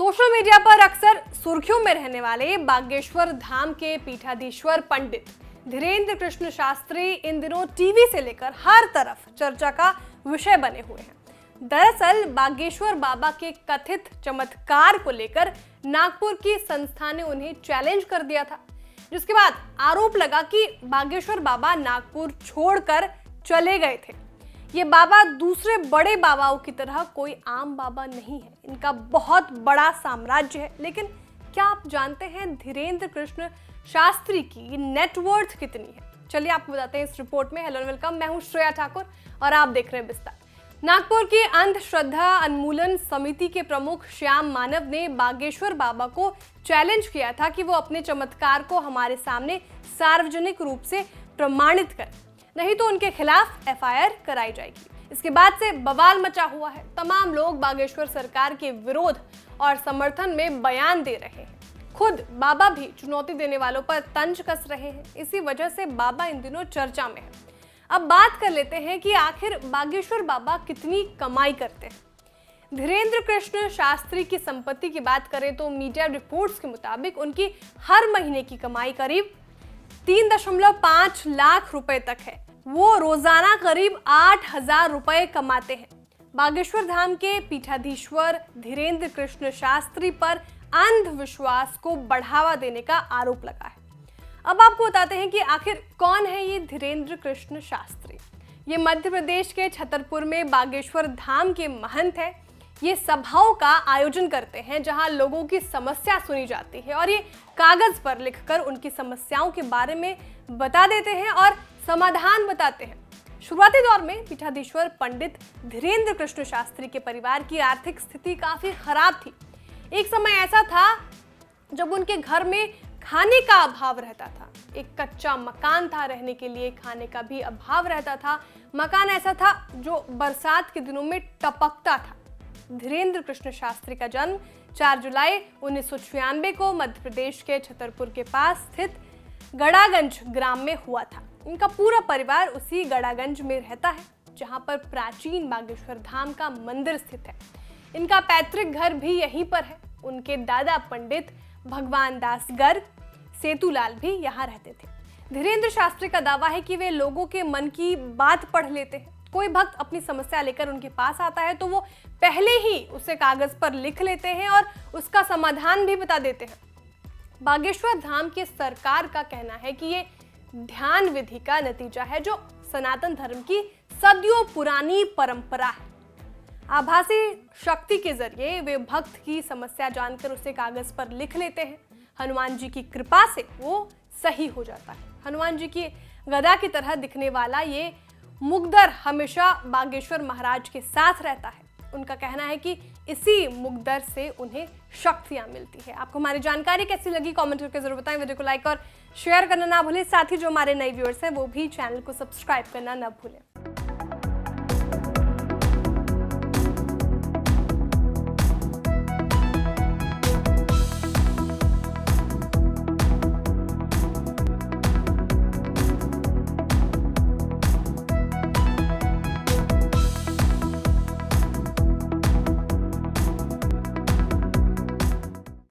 Social media पर अक्सर सुर्खियों में रहने वाले बागेश्वर धाम के पीठाधीश्वर पंडित धीरेन्द्र कृष्ण शास्त्री इन दिनों टीवी से लेकर हर तरफ चर्चा का विषय बने हुए हैं। दरअसल बागेश्वर बाबा के कथित चमत्कार को लेकर नागपुर की संस्था ने उन्हें चैलेंज कर दिया था, जिसके बाद आरोप लगा कि बागेश्वर बाबा नागपुर छोड़कर चले गए थे। ये बाबा दूसरे बड़े बाबाओं की तरह कोई आम बाबा नहीं है, इनका बहुत बड़ा साम्राज्य है। लेकिन क्या आप जानते हैं धीरेन्द्र कृष्ण शास्त्री की नेटवर्थ कितनी है? चलिए आपको बताते हैं इस रिपोर्ट में। हेलो एंड वेलकम, मैं हूं श्रेया ठाकुर और आप देख रहे हैं विस्तार। नागपुर की अंधश्रद्धा उन्मूलन समिति के प्रमुख श्याम मानव ने बागेश्वर बाबा को चैलेंज किया था कि वो अपने चमत्कार को हमारे सामने सार्वजनिक रूप से प्रमाणित करें, नहीं तो उनके खिलाफ एफआईआर कराई जाएगी। इसके बाद से बवाल मचा हुआ है। तमाम लोग बागेश्वर सरकार के विरोध और समर्थन में बयान दे रहे हैं। खुद बाबा भी चुनौती देने वालों पर तंज कस रहे हैं। इसी वजह से बाबा इन दिनों चर्चा में है। अब बात कर लेते हैं कि आखिर बागेश्वर बाबा कितनी कमाई करते हैं। धीरेन्द्र कृष्ण शास्त्री की संपत्ति की बात करें तो मीडिया रिपोर्ट्स के मुताबिक उनकी हर महीने की कमाई करीब 3.5 लाख रुपए तक है। वो रोजाना करीब 8,000 रुपए कमाते हैं। बागेश्वर धाम के पीठाधीश्वर धीरेन्द्र कृष्ण शास्त्री पर अंधविश्वास को बढ़ावा देने का आरोप लगा है। अब आपको बताते हैं कि आखिर कौन है ये धीरेन्द्र कृष्ण शास्त्री। ये मध्य प्रदेश के छतरपुर में बागेश्वर धाम के महंत है। ये सभाओं का आयोजन करते हैं जहां लोगों की समस्या सुनी जाती है और ये कागज पर लिखकर उनकी समस्याओं के बारे में बता देते हैं और समाधान बताते हैं। शुरुआती दौर में पीठाधीश्वर पंडित धीरेन्द्र कृष्ण शास्त्री के परिवार की आर्थिक स्थिति काफी खराब थी। एक समय ऐसा था जब उनके घर में खाने का अभाव रहता था। एक कच्चा मकान था, रहने के लिए खाने का भी अभाव रहता था। मकान ऐसा था जो बरसात के दिनों में टपकता था। धीरेन्द्र कृष्ण शास्त्री का जन्म 4 जुलाई 1996 को मध्य प्रदेश के छतरपुर के पास स्थित गड़ागंज ग्राम में हुआ था। इनका पूरा परिवार उसी गड़ागंज में रहता है जहां पर प्राचीन बागेश्वर धाम का मंदिर स्थित है। इनका पैतृक घर भी यहीं पर है। उनके दादा पंडित भगवान दास गर्ग सेतुलाल भी यहाँ रहते थे। धीरेन्द्र शास्त्री का दावा है कि वे लोगों के मन की बात पढ़ लेते हैं। कोई भक्त अपनी समस्या लेकर उनके पास आता है तो वो पहले ही उसे कागज पर लिख लेते हैं और उसका समाधान भी बता देते हैं। बागेश्वर धाम की सरकार का कहना है कि ये ध्यान विधि का नतीजा है जो सनातन धर्म की सदियों पुरानी परंपरा है। आभासी शक्ति के जरिए वे भक्त की समस्या जानकर उसे कागज पर लिख लेते हैं। हनुमान जी की कृपा से वो सही हो जाता है। हनुमान जी की गदा की तरह दिखने वाला ये मुकद्दर हमेशा बागेश्वर महाराज के साथ रहता है। उनका कहना है कि इसी मुकद्दर से उन्हें शक्तियां मिलती है। आपको हमारी जानकारी कैसी लगी कमेंट करके जरूर बताएं। वीडियो को लाइक और शेयर करना ना भूलें। साथ ही जो हमारे नए व्यूअर्स हैं वो भी चैनल को सब्सक्राइब करना ना भूलें।